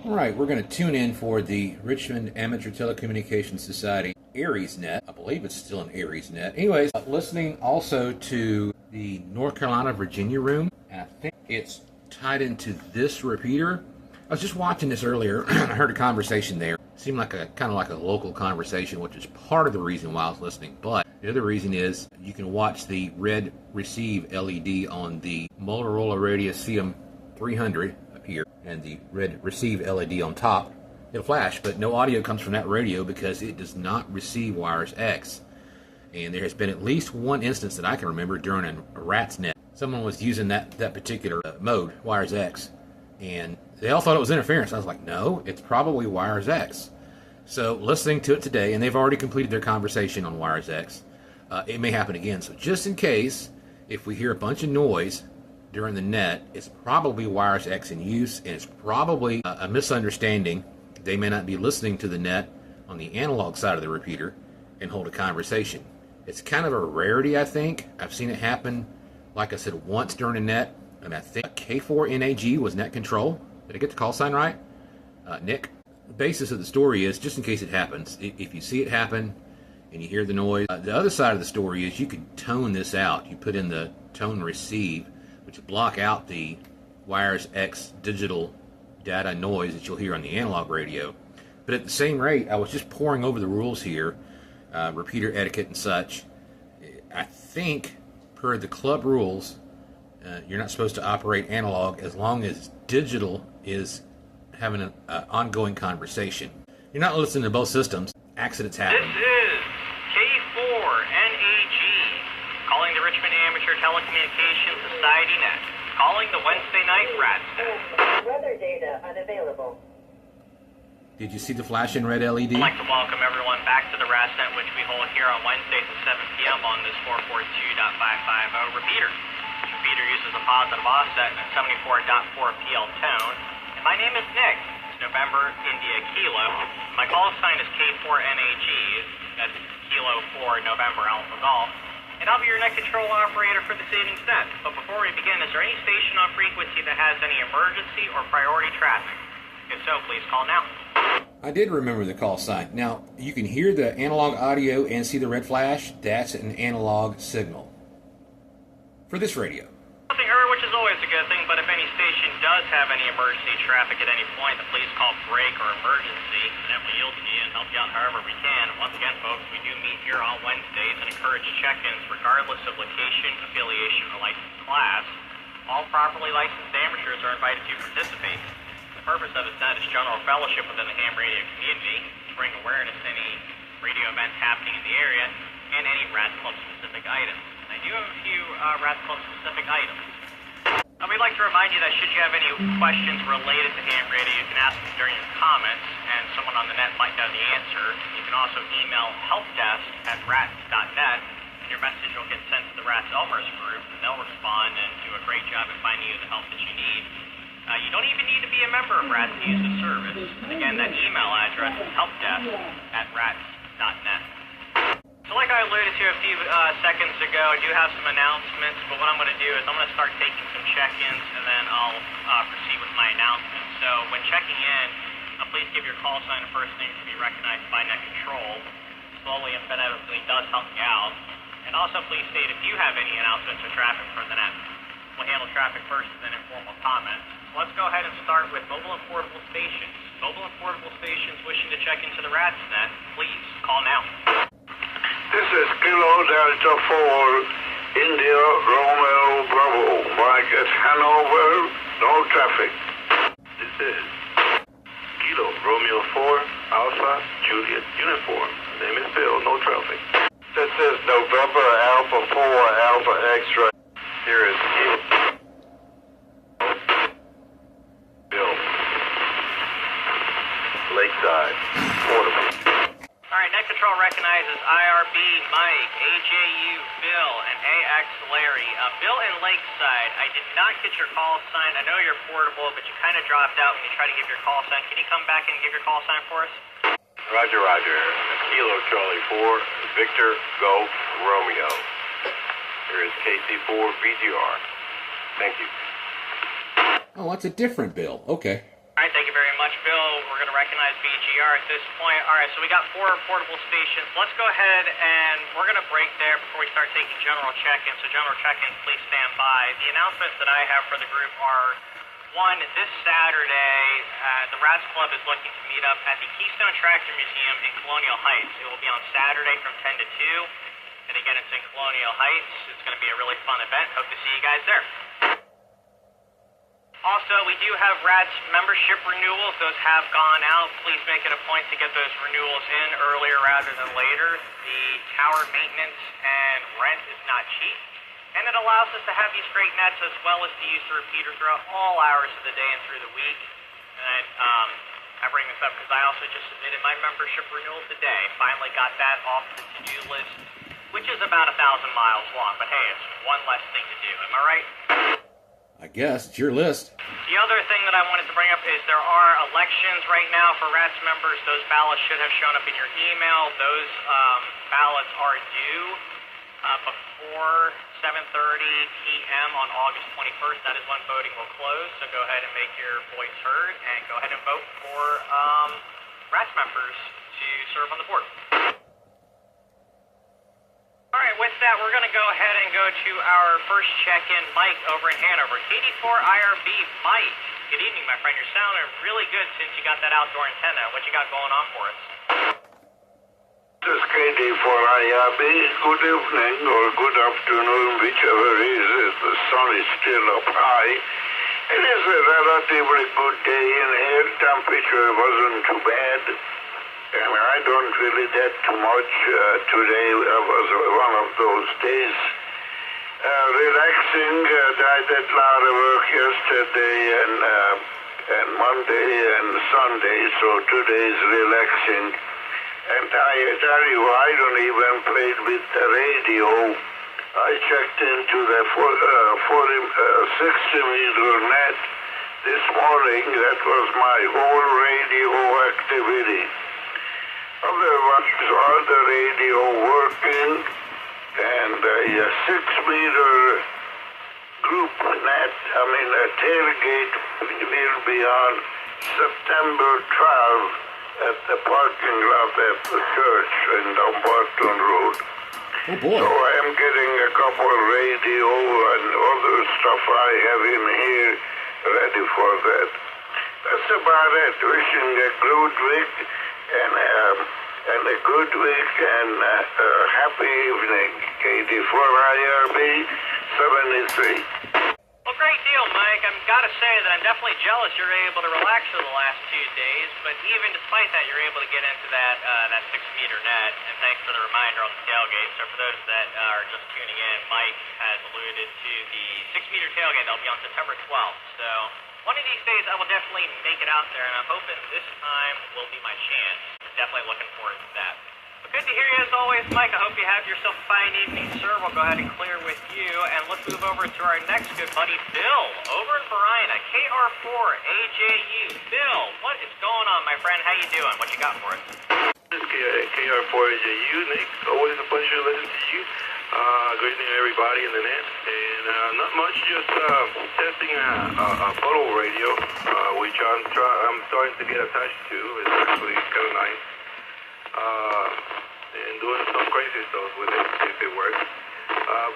All right, we're going to tune in for the Richmond Amateur Telecommunications Society AriesNet. I believe it's still an AriesNet. Anyways, listening also to the North Carolina Virginia room. And I think it's tied into this repeater. I was just watching this earlier. I heard a conversation there. It seemed like a kind of like a local conversation, which is part of the reason why I was listening. But the other reason is you can watch the red receive LED on the Motorola Radius CM300 up here, and the red receive LED on top. It'll flash, but no audio comes from that radio because it does not receive wires X. And there has been at least one instance that I can remember during a rat's net. Someone was using that particular mode, wires X, and they all thought it was interference. I was like, no, it's probably wires X. So listening to it today, and they've already completed their conversation on wires X, it may happen again. So just in case, if we hear a bunch of noise during the net, it's probably wires X in use, and it's probably a misunderstanding. They may not be listening to the net on the analog side of the repeater and hold a conversation. It's kind of a rarity, I think. I've seen it happen, like I said, once during a net, and I think KK4SHJ was net control. Did I get the call sign right? Nick? The basis of the story is, just in case it happens, if you see it happen and you hear the noise, the other side of the story is you can tone this out. You put in the tone receive, which block out the wires X digital data noise that you'll hear on the analog radio. But at the same rate, I was just poring over the rules here, repeater etiquette and such. I think per the club rules, you're not supposed to operate analog as long as digital is having an ongoing conversation. You're not listening to both systems. Accidents happen. This is K4NAG, calling the Richmond Amateur Telecommunications Society Net, calling the Wednesday night Rats Net. Weather data unavailable. Did you see the flashing red LED? I'd like to welcome everyone back to the Rats Net, which we hold here on Wednesdays at 7 p.m. on this 442.550 repeater. This repeater uses a positive offset and a 74.4 PL tone. And my name is Nick. It's November India Kilo. My call sign is K4NAG. That's Kilo 4 November Alpha Golf. And I'll be your net control operator for this evening's net. But before we begin, is there any station on frequency that has any emergency or priority traffic? If so, please call now. I did remember the call sign. Now, you can hear the analog audio and see the red flash. That's an analog signal for this radio. Nothing heard, which is always a good thing, but if any station does have any emergency traffic at any point, then please call break or emergency, and we'll yield to you and help you out however we can. Once again, folks, we do meet here on Wednesdays and encourage check-ins regardless of location, affiliation, or license. class. All properly licensed amateurs are invited to participate. The purpose of this net is general fellowship within the ham radio community, to bring awareness to any radio events happening in the area, and any Rats Club specific items. I do have a few Rats Club specific items. We'd like to remind you that should you have any questions related to ham radio, you can ask them during your comments, and someone on the net might know the answer. You can also email helpdesk@rats.net, and your message will get sent to the Rats Elmers group, and they'll respond and do a great job at finding you the help that you need. You don't even need to be a member of Rats to use the service. Again, that email address is helpdesk@rats.net. So like I alluded to a few seconds ago, I do have some announcements, but what I'm going to do is I'm going to start taking some check-ins, and then I'll proceed with my announcements. So when checking in, please give your call sign a first name to be recognized by net control. Slowly and phonetically does help you out. And also please state if you have any announcements or traffic for the net. We'll handle traffic first and then informal comments. So let's go ahead and start with mobile and portable stations. Mobile and portable stations wishing to check into the Rats net, please call now. This is Kilo Delta 4, India Romeo Bravo. Mike at Hanover, no traffic. This is Kilo Romeo 4, Alpha Juliet Uniform. Name is Bill, no traffic. This is November Alpha 4, Alpha X-ray. Here is Kilo. Bill. Lakeside, portable. Alright, net control recognizes IRB, Mike, AJU, Bill, and AX Larry. Bill in Lakeside, I did not get your call sign. I know you're portable, but you kind of dropped out when you tried to give your call sign. Can you come back and give your call sign for us? Roger, Roger. Kilo Charlie 4, Victor, Golf, Romeo. Here is KC4SHJ. Thank you. Oh, that's a different Bill. Okay. Alright, thank you very much, Bill. We're going to recognize BGR at this point. Alright, so we got 4 portable stations. Let's go ahead and we're going to break there before we start taking general check-ins. So general check-ins, please stand by. The announcements that I have for the group are, 1, this Saturday, the Rats Club is looking to meet up at the Keystone Tractor Museum in Colonial Heights. It will be on Saturday from 10 to 2. And again, it's in Colonial Heights. It's going to be a really fun event. Hope to see you guys there. Also, we do have Rats membership renewals. Those have gone out. Please make it a point to get those renewals in earlier rather than later. The tower maintenance and rent is not cheap, and it allows us to have these great nets as well as to use the repeater throughout all hours of the day and through the week. And I bring this up because I also just submitted my membership renewal today. Finally got that off the to-do list, which is about 1,000 miles long. But hey, it's one less thing to do. Am I right? I guess it's your list. The other thing that I wanted to bring up is there are elections right now for Rats members. Those ballots should have shown up in your email. Those ballots are due before 7:30 p.m. on August 21st. That is when voting will close. So go ahead and make your voice heard and go ahead and vote for Rats members to serve on the board. Alright, with that, we're going to go ahead and go to our first check-in, Mike, over in Hanover. KD4IRB, Mike. Good evening, my friend. You're sounding really good since you got that outdoor antenna. What you got going on for us? This is KD4IRB. Good evening or good afternoon, whichever it is. The sun is still up high. It is a relatively good day in here. Temperature wasn't too bad. And I don't really get too much. Today was one of those days. Relaxing. I did a lot of work yesterday and Monday and Sunday, so today's relaxing. And I tell you, I don't even play with the radio. I checked into the 60-meter net this morning. That was my whole radio activity. Otherwise, all the radio working, and a 6-meter group net, a tailgate will be on September 12th at the parking lot at the church in Dumbarton Road. Oh boy. So I am getting a couple of radio and other stuff I have in here ready for that. That's about it. Wishing a good week and a good week and a happy evening. KD4IRB 73. Well, great deal, Mike. I've got to say that I'm definitely jealous you're able to relax for the last 2 days, but even despite that, you're able to get into that 6-meter net, and thanks for the reminder on the tailgate. So for those that are just tuning in, Mike has alluded to the 6-meter tailgate that'll be on September 12th. So one of these days I will definitely make it out there, and I'm hoping this time will be my chance. I'm definitely looking forward to that. But good to hear you as always, Mike. I hope you have yourself a fine evening, sir. We'll go ahead and clear with you, and let's move over to our next good buddy, Bill, over in Verina, KK4SHJ. Bill, what is going on, my friend? How you doing? What you got for us? This is KK4SHJ, Nick. Always a pleasure listening to you. Good evening, everybody in the net. And not much, just testing a photo radio, which I'm starting to get attached to. It's actually kind of nice. And doing some crazy stuff with it if it works.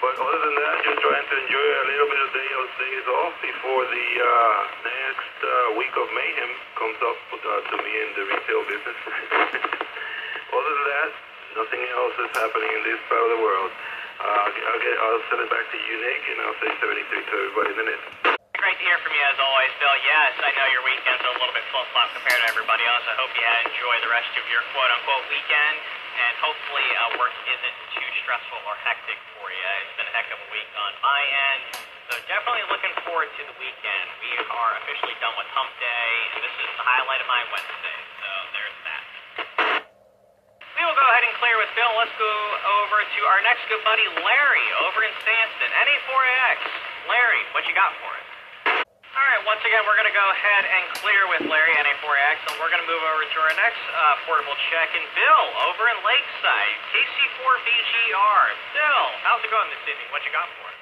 But other than that, just trying to enjoy a little bit of days off before the next week of mayhem comes up to me in the retail business. Other than that, nothing else is happening in this part of the world. I'll send it back to you, Nick, and I'll say 73 to everybody in the net. Great to hear from you as always, Bill. Yes, I know your weekend's a little bit flip-flop compared to everybody else. I hope you enjoy the rest of your quote-unquote weekend, and hopefully work isn't too stressful or hectic for you. It's been a heck of a week on my end, so definitely looking forward to the weekend. We are officially done with Hump Day, and this is the highlight of my Wednesday, so there's that. We will go ahead and clear with Bill. Let's go over to our next good buddy, Larry, over in Stanston, NA4AX. Larry, what you got for us? All right, once again, we're going to go ahead and clear with Larry, NA4AX, and we're going to move over to our next portable check-in, Bill, over in Lakeside, KC4VGR. Bill, how's it going this evening? What you got for us?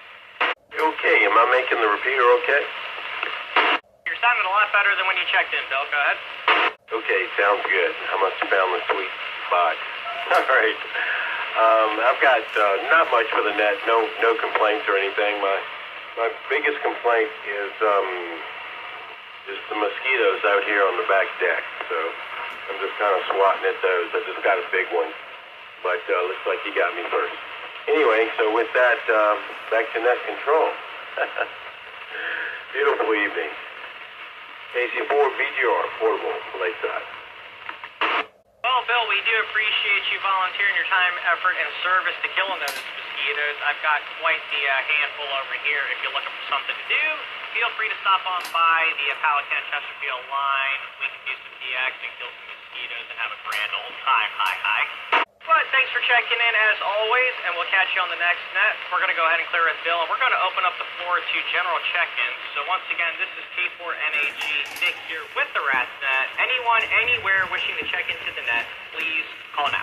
Okay, am I making the repeater okay? You're sounding a lot better than when you checked in, Bill. Go ahead. Okay, sounds good. I must have found the sweet spot. All right. I've got not much for the net, no complaints or anything. My biggest complaint is the mosquitoes out here on the back deck. So I'm just kind of swatting at those. I just got a big one, but looks like you got me first. Anyway, so with that, back to net control. Beautiful evening. KC4VGR, portable, Lakeside. Well, Bill, we do appreciate you volunteering your time, effort, and service to killing those mosquitoes. I've got quite the handful over here. If you're looking for something to do, feel free to stop on by the Powhatan-Chesterfield line. We can do some DX and kill some mosquitoes and have a grand old time. Hi. But thanks for checking in as always, and we'll catch you on the next net. We're going to go ahead and clear with Bill, and we're going to open up the floor to general check-ins. So once again, this is K4NAG Nick here with the Rat's Net. Anyone, anywhere wishing to check into the net, please call now.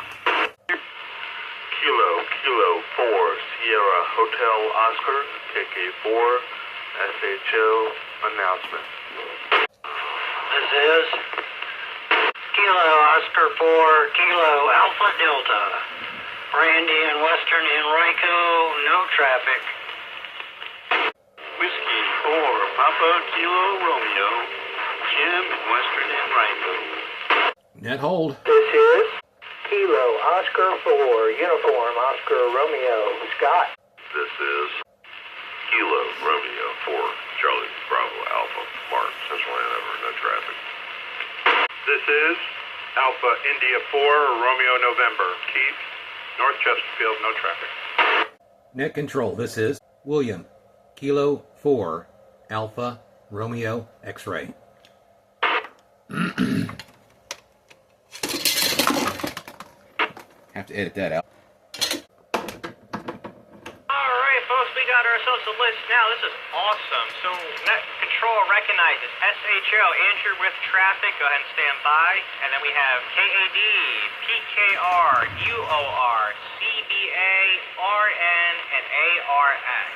Kilo 4 Sierra Hotel Oscar KK4SHO announcement. This is Kilo Oscar 4 Kilo Alpha Delta. Randy and Western Henrico, no traffic. Whiskey 4 Papa Kilo Romeo, Jim and Western Henrico. Net hold. This is Kilo Oscar 4 Uniform Oscar Romeo Scott. This is Kilo Romeo 4 Charlie Bravo Alpha Mark Central Hanover, no traffic. This is Alpha India 4 Romeo November Keith, North Chesterfield, no traffic. Net control. This is William, Kilo 4 Alpha Romeo X-ray. Have to edit that out. Alright, folks, we got ourselves a list now. This is awesome. So, net control recognizes SHO, Andrew with traffic. Go ahead and stand by. And then we have KAD, PKR, UOR, CBA, RN, and ARX.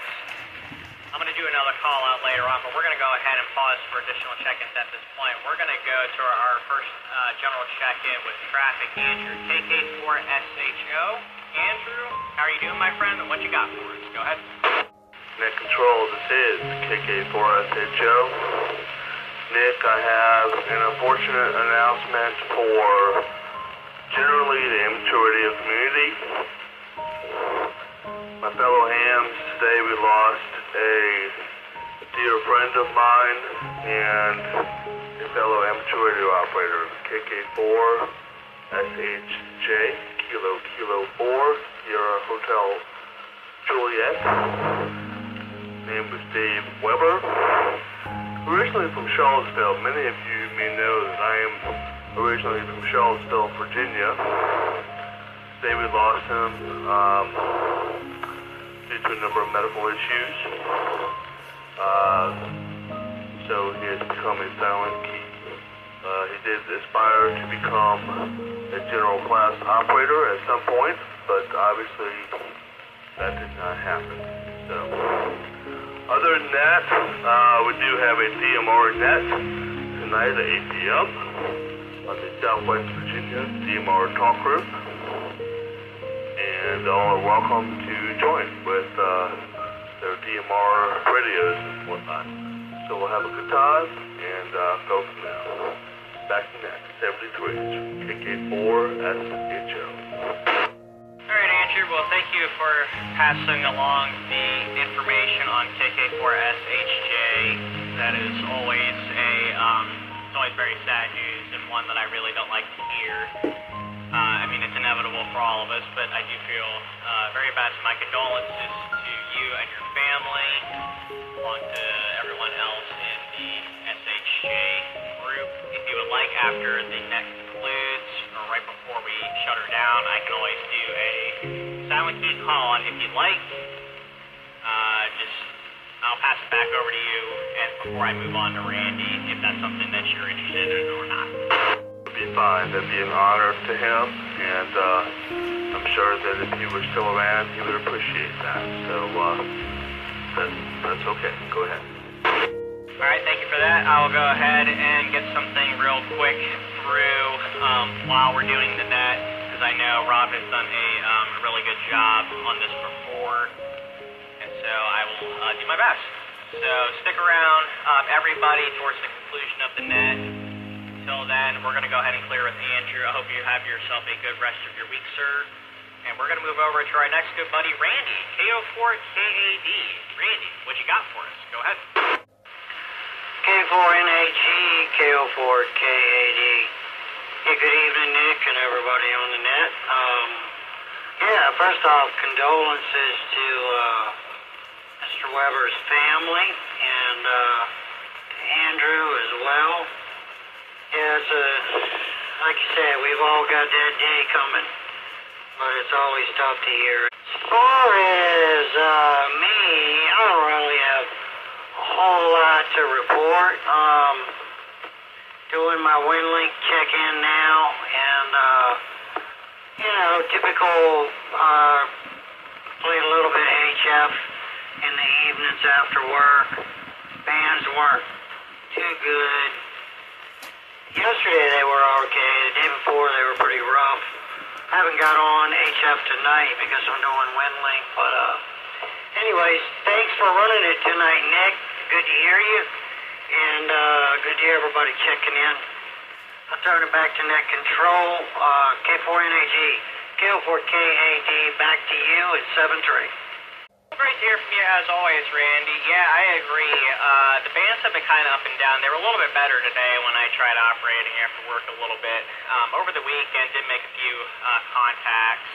I'm going to do another call out later on, but we're going to go ahead and pause for additional check-ins at this point. We're going to go to our first general check-in with traffic, Andrew, KK4SHO. Andrew, how are you doing, my friend, and what you got for us? Go ahead. Net control, this is KK4SHO. Nick, I have an unfortunate announcement for generally the immaturity of community. My fellow hams, today we lost a dear friend of mine and a fellow amateur radio operator, KK4SHJ, Kilo 4, Sierra Hotel Juliet. Name was Dave Weber. Originally from Charlottesville. Many of you may know that I am originally from Charlottesville, Virginia. Today we lost him due to a number of medical issues. So he has become a silent key. He did aspire to become a general class operator at some point, but obviously that did not happen. So, other than that, we do have a DMR net tonight at 8 p.m. on the Southwest Virginia DMR talk group. And all are welcome to join with their DMR radios and whatnot. So we'll have a good time and go from there. Back to next, 73, KK4SHJ. Alright, Andrew, well, thank you for passing along the information on KK4SHJ. That is always it's always very sad news and one that I really don't like to hear. I mean, it's inevitable for all of us, but I do feel very bad. So my condolences to you and your family, along to everyone else in the SHJ group. If you would like, after the net concludes, or right before we shut her down, I can always do a silent key call on if you'd like. I'll pass it back over to you, and before I move on to Randy, if that's something that you're interested in or not. Be fine. That'd be an honor to him, and I'm sure that if he were still around, he would appreciate that. So that's okay. Go ahead. All right, thank you for that. I will go ahead and get something real quick through while we're doing the net, because I know Rob has done a really good job on this before, and so I will do my best. So stick around, everybody, towards the conclusion of the net. Until then, we're going to go ahead and clear with Andrew. I hope you have yourself a good rest of your week, sir. And we're going to move over to our next good buddy, Randy, KO4KAD. Randy, what you got for us? Go ahead. K4NHG, KO4KAD. Yeah, good evening, Nick, and everybody on the net. First off, condolences to Mr. Weber's family and Andrew as well. Yeah, like you said, we've all got that day coming, but it's always tough to hear. As far as me, I don't really have a whole lot to report. Doing my WinLink check-in now, and typical. Played a little bit of HF in the evenings after work. Bands weren't too good. Yesterday they were okay. The day before they were pretty rough. Haven't got on HF tonight because I'm doing WinLink. But anyways, thanks for running it tonight, Nick. Good to hear you, and good to hear everybody checking in. I'll turn it back to net control. K4NAG, KO4KAD, back to you at 7-3. Great to hear from you as always, Randy. Yeah, I agree. The bands have been kind of up and down. They were a little bit better today when I tried operating after work a little bit. Over the weekend, did make a few contacts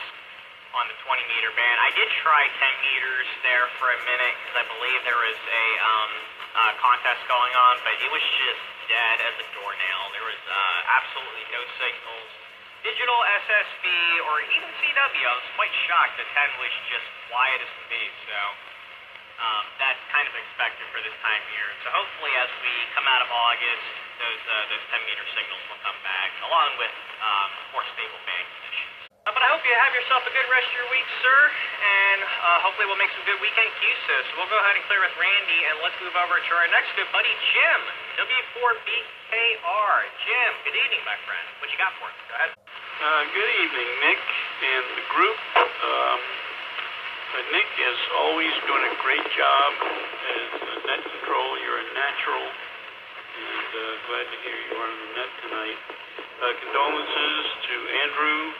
on the 20-meter band. I did try 10 meters there for a minute because I believe there was a contest going on, but it was just dead as a doornail. There was absolutely no signals. Digital, SSB, or even CW, I was quite shocked that 10 was just quiet as can be, so that's kind of expected for this time of year. So hopefully as we come out of August, those 10-meter signals will come back, along with more stable band conditions. But I hope you have yourself a good rest of your week, sir, and hopefully we'll make some good weekend QSO. So we'll go ahead and clear with Randy, and let's move over to our next good buddy, Jim, W4BKR. Jim, good evening, my friend. What you got for us? Go ahead. Good evening, Nick and the group. Nick is always doing a great job as net control. You're a natural, and glad to hear you are on the net tonight. Condolences to Andrew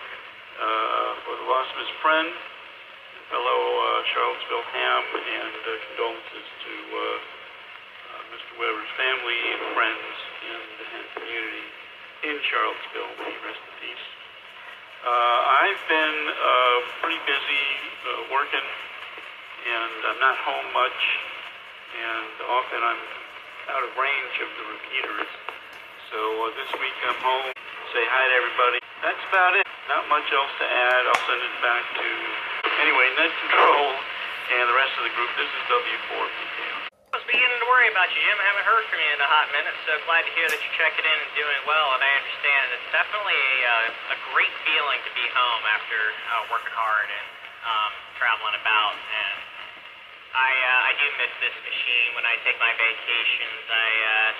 for the loss of his friend and fellow Charlottesville ham, and condolences to Mr. Weber's family, friends, and community in Charlottesville. May he rest in peace. I've been pretty busy working, and I'm not home much, and often I'm out of range of the repeaters. So this week I'm home, say hi to everybody. That's about it. Not much else to add. I'll send it back to, anyway, Net Control and the rest of the group. This is W4PKR. I was beginning to worry about you, Jim. I haven't heard from you in a hot minute, so glad to hear that you're checking in and doing well. And I understand it's definitely a great feeling to be home after working hard and traveling about. And I do miss this machine. When I take my vacations, I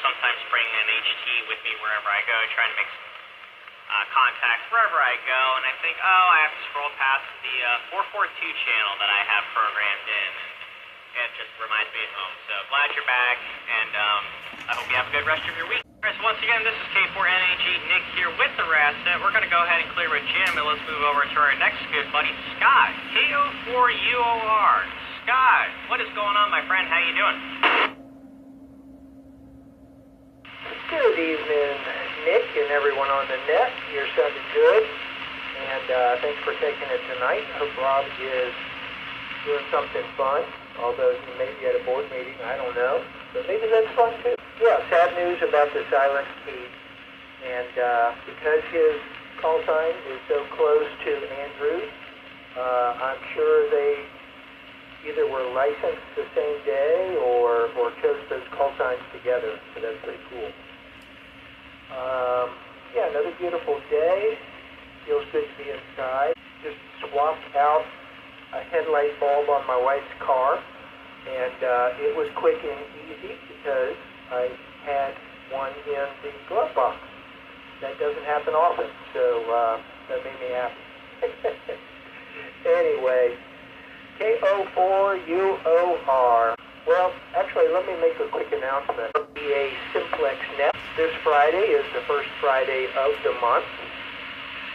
sometimes bring an HT with me wherever I go, trying to make some contact wherever I go. And I think, oh, I have to scroll past the 442 channel that I have programmed in. And it just reminds me of home. So glad you're back, and I hope you have a good rest of your week. All right, so once again, this is K4NHJ Nick here with the Rasset. We're going to go ahead and clear with Jim, and let's move over to our next good buddy, Scott. KO4UOR. Scott, what is going on, my friend? How you doing? Good evening, Nick, and everyone on the net. You're sounding good, and thanks for taking it tonight. I hope Rob is doing something fun. Although he may be at a board meeting, I don't know. But maybe that's fun too. Yeah, sad news about the silent key. And because his call sign is so close to Andrew's, I'm sure they either were licensed the same day or chose those call signs together. So that's pretty cool. Yeah, another beautiful day. Feels good to be inside. Just swapped out a headlight bulb on my wife's car, and it was quick and easy because I had one in the glove box. That doesn't happen often, so that made me happy. Anyway, KO4UOR. Well, actually, let me make a quick announcement. RVA Simplex Net. This Friday is the first Friday of the month,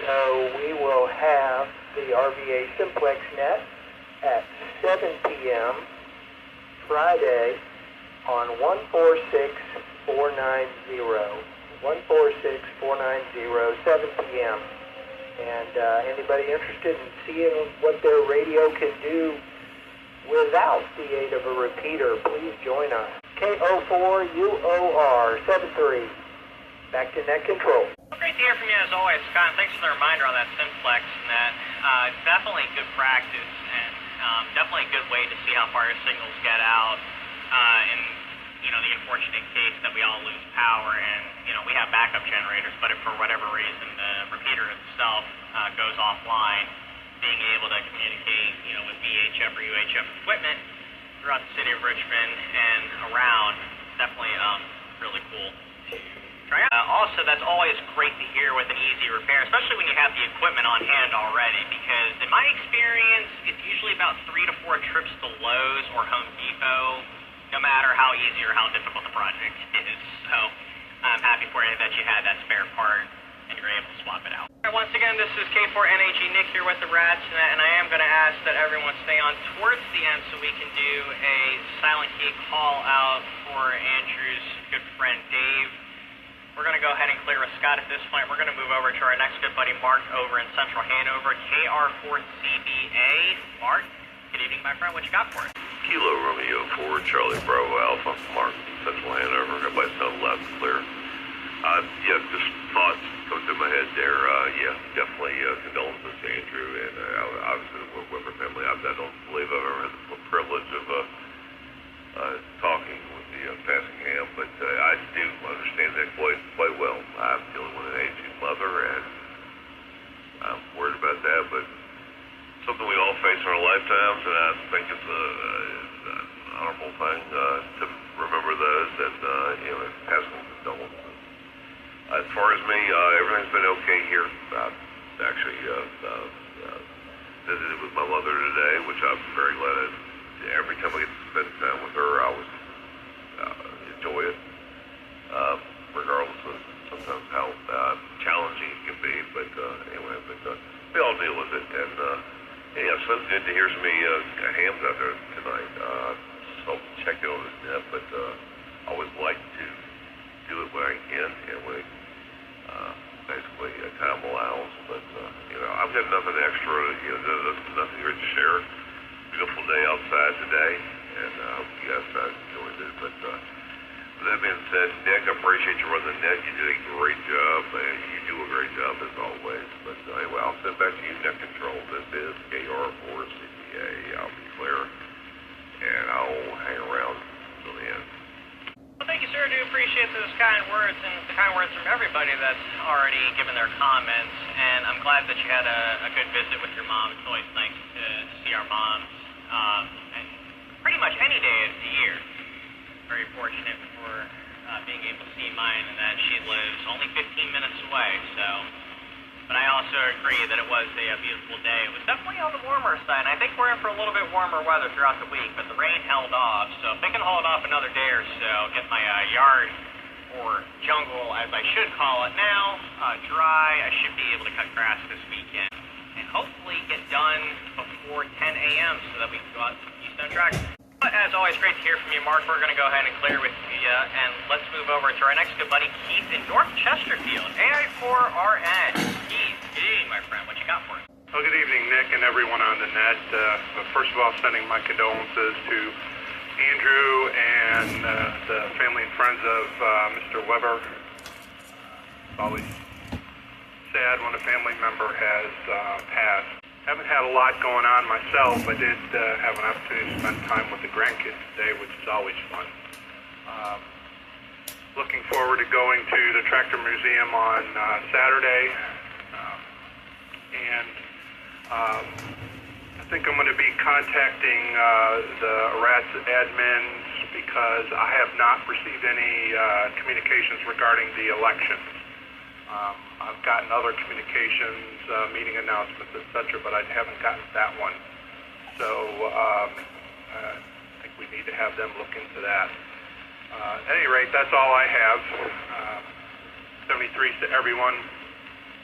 so we will have the RVA Simplex Net at 7 p.m. Friday on 146490. 146490, 7 p.m. And anybody interested in seeing what their radio can do without the aid of a repeater, please join us. KO4UOR 73. Back to Net Control. Well, great to hear from you as always, Scott. Thanks for the reminder on that Simplex net. It's definitely good practice and definitely a good way to see how far your signals get out in the unfortunate case that we all lose power and we have backup generators, but if for whatever reason the repeater itself goes offline, being able to communicate with VHF or UHF equipment throughout the city of Richmond and around, definitely really cool to try out. Also, that's always great to hear with an easy repair, especially when you have the equipment on hand already, because in my experience, it's usually about 3 to 4 trips to Lowe's or Home Depot, no matter how easy or how difficult the project is. So I'm happy for you that you had that spare part and you're able to swap it out. All right, once again, this is K4NHJ Nick here with the Rasset, and I am going to ask that everyone stay on towards the end so we can do a silent key call out for Andrew's good friend Dave. We're going to go ahead and clear with Scott at this point. We're going to move over to our next good buddy Mark over in Central Hanover, KR4CBA. Mark, good evening, my friend. What you got for us? Kilo Romeo 4, Charlie Bravo Alpha, Mark, Central Hanover. Everybody sound loud and clear. Just thoughts come through my head there. Definitely condolences to Andrew and obviously the Weber family. I don't believe I've ever had the privilege of talking with the passing ham, but I do understand that quite well. I'm dealing with an aging mother, and I'm worried about that, but something we all face in our lifetimes, and I think it's an honorable thing to remember those and pass on condolences. As far as me, everything's been okay here. I've actually visited with my mother today, which I'm very glad. Every time I get to spend time with her, I always enjoy it, regardless of sometimes how challenging it can be. But anyway, we all deal with it. And so it's good to hear me that, but I always like to do it when I can and when basically time allows. But I've got nothing extra. There's nothing here to share. Beautiful day outside today, and I hope you guys enjoyed it. But with that being said, Nick, I appreciate you running the net. You did a great job, and you do a great job as always. But anyway, I'll send back to you, Net Control. This is KK4SHJ. I'll be clear, and I'll hang around till the end. Well, thank you, sir. I do appreciate those kind words and the kind words from everybody that's already given their comments. And I'm glad that you had a good visit with your mom. It's always nice to see our moms, and pretty much any day of the year. Very fortunate for being able to see mine, and that she lives only 15 minutes away. But I also agree that it was a beautiful day. It was definitely on the warmer side, and I think we're in for a little bit warmer weather throughout the week, but the rain held off. So if they can hold off another day or so, get my yard, or jungle as I should call it now, dry, I should be able to cut grass this weekend. And hopefully get done before 10 a.m. so that we can go out to the Keystone Track. But as always, great to hear from you, Mark. We're going to go ahead and clear with you, and let's move over to our next good buddy, Keith in North Chesterfield, AI4RN. Keith, good evening, my friend. What you got for us? Well, good evening, Nick, and everyone on the net. First of all, sending my condolences to Andrew and the family and friends of Mr. Weber. It's always sad when a family member has passed. Haven't had a lot going on myself. I did have an opportunity to spend time with the grandkids today, which is always fun. Looking forward to going to the Tractor Museum on Saturday. I think I'm going to be contacting the RATS admins because I have not received any communications regarding the elections. I've gotten other communications, meeting announcements, etc., but I haven't gotten that one. So I think we need to have them look into that. At any rate, that's all I have. 73 to everyone.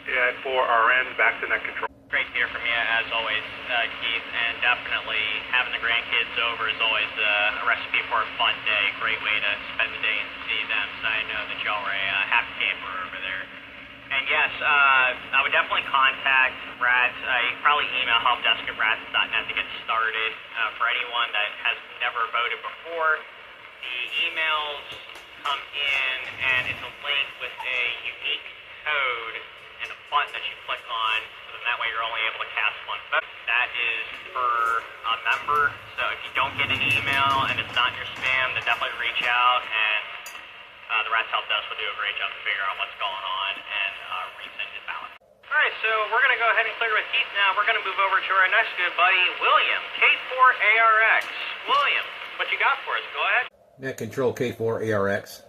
AI4RN, back to Net Control. Great to hear from you, as always, Keith, and definitely having the grandkids over is always a recipe for a fun day. Great way to spend the day and see them, so I know that y'all are a happy camper over there. And yes, I would definitely contact RATS. I probably email helpdesk@rats.net to get started. For anyone that has never voted before, the emails come in, and it's a link with a unique code and a button that you click on, so then that way you're only able to cast one vote. That is per member, so if you don't get an email and it's not in your spam, then definitely reach out, and the RATS Help Desk will do a great job to figure out what's going on and resend your ballot. Alright, so we're going to go ahead and clear with Keith now. We're going to move over to our next good buddy, William, K4ARX. William, what you got for us? Go ahead. Net Control K4ARX.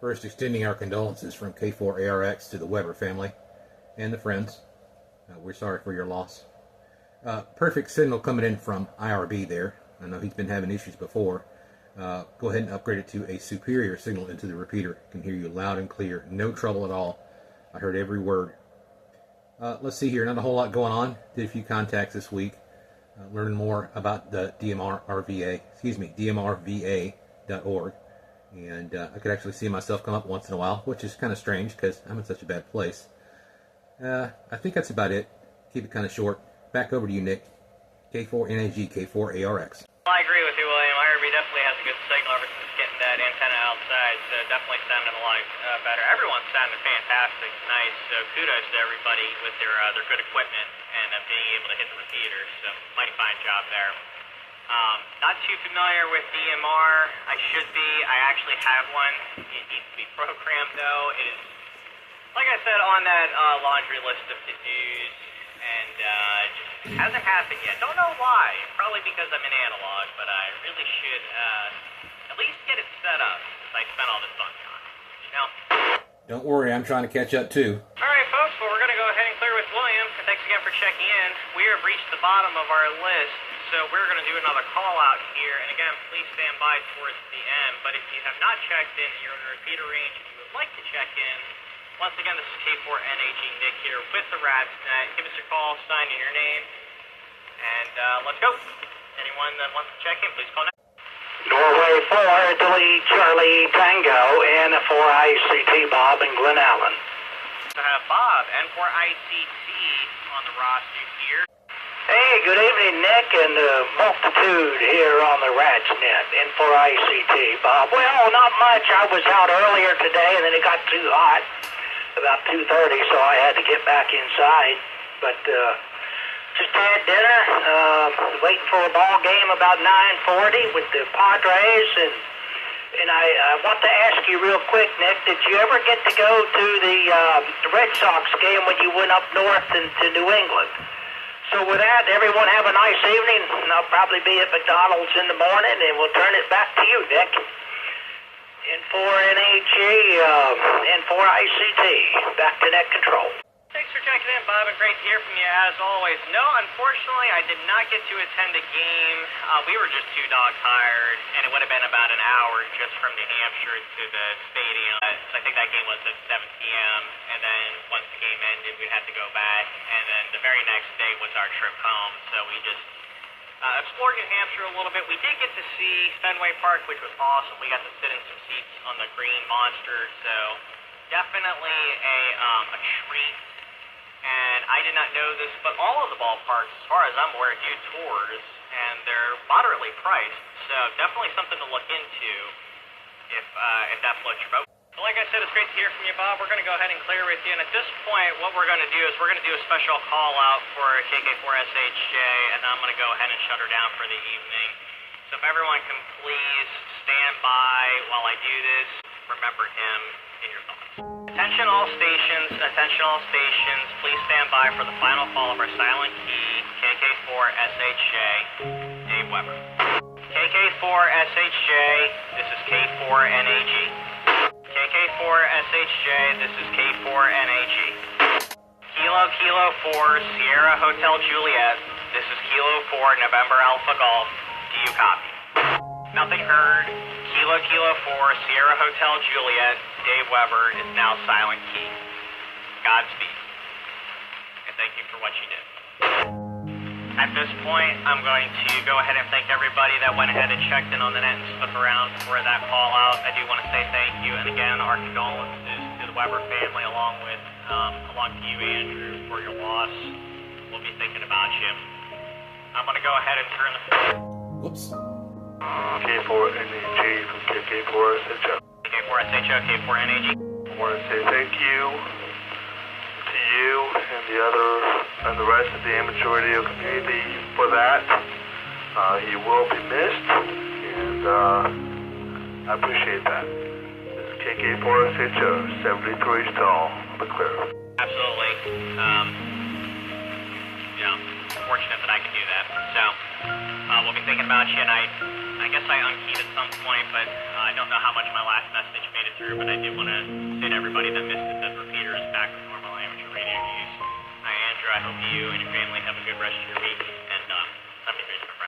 First, extending our condolences from K4ARX to the Weber family and the friends. We're sorry for your loss. Perfect signal coming in from IRB there. I know he's been having issues before. Go ahead and upgrade it to a superior signal into the repeater. Can hear you loud and clear. No trouble at all. I heard every word. Let's see here. Not a whole lot going on. Did a few contacts this week. Learning more about the DMRVA.org. And I could actually see myself come up once in a while, which is kind of strange because I'm in such a bad place. I think that's about it. Keep it kind of short. Back over to you, Nick. K4NAG, K4ARX. Well, I agree with you, William. IRB definitely has a good signal ever since getting that antenna outside, so definitely sounding a lot better. Everyone's sounding fantastic tonight, so kudos to everybody with their good equipment and being able to hit the repeater, so mighty fine job there. Not too familiar with DMR. I should be. I actually have one. It needs to be programmed, though. It is, like I said, on that laundry list of to-dos, and just hasn't happened yet. Don't know why. Probably because I'm in analog, but I really should at least get it set up since I spent all this money on it, you know? Don't worry, I'm trying to catch up too. Alright folks, well we're going to go ahead and clear with William, and thanks again for checking in. We have reached the bottom of our list, so we're going to do another call out here, and again, please stand by towards the end, but if you have not checked in and you're in the repeater range and you would like to check in, once again, this is K4NAG Nick here with the RATSnet. Give us a call, sign in your name, and let's go. Anyone that wants to check in, please call now. Norway KK4, delete Charlie Tango, N4ICT Bob and Glen Allen. I have Bob, N4ICT on the roster here. Hey, good evening, Nick, and the multitude here on the Rat's Net, N4ICT Bob. Well, not much. I was out earlier today, and then it got too hot, about 2:30, so I had to get back inside. But just had dinner, waiting for a ball game about 9:40 with the Padres, and I want to ask you real quick, Nick, did you ever get to go to the Red Sox game when you went up north to New England? So with that, everyone have a nice evening, and I'll probably be at McDonald's in the morning, and we'll turn it back to you, Nick. N4NHE, N4ICT, back to net control. Thanks for checking in, Bob, and great to hear from you as always. No, unfortunately, I did not get to attend a game. We were just too dog tired, and it would have been about an hour just from New Hampshire to the stadium. So I think that game was at 7 p.m., and then once the game ended, we'd have to go back, and then the very next day was our trip home. So we just explored New Hampshire a little bit. We did get to see Fenway Park, which was awesome. We got to sit in some seats on the Green Monster, so definitely a treat. And I did not know this, but all of the ballparks, as far as I'm aware, do tours, and they're moderately priced. So definitely something to look into if that floats your boat. Well, like I said, it's great to hear from you, Bob. We're going to go ahead and clear with you. And at this point, what we're going to do is we're going to do a special call out for KK4SHJ, and then I'm going to go ahead and shut her down for the evening. So if everyone can please stand by while I do this, remember him in your thoughts. Attention all stations, please stand by for the final call of our silent key, KK4SHJ, Dave Weber. KK4SHJ, this is K4NAG. KK4SHJ, this is K4NAG. Kilo 4, Sierra Hotel Juliet, this is Kilo 4, November Alpha Golf, do you copy? Nothing heard. Kilo 4, Sierra Hotel Juliet, Dave Weber is now silent key. Godspeed. And thank you for what you did. At this point, I'm going to go ahead and thank everybody that went ahead and checked in on the net and stuck around for that call out. I do want to say thank you, and again, our condolences to the Weber family, along to you, Andrew, for your loss. We'll be thinking about you. I'm going to go ahead and turn the... Whoops. K4NAG from KK4SHJ. KK4SHJ, K4NAG. I want to say thank you to you and the rest of the amateur radio community for that. You will be missed, and I appreciate that. This is KK4SHJ, 73 tall, the clear. Absolutely. Fortunate that I can do that. So, we'll be thinking about you, and I guess I unkeyed at some point, but I don't know how much my last message made it through, but I did want to say to everybody that missed it that repeater is back with normal amateur radio use. Hi, Andrew. I hope you and your family have a good rest of your week.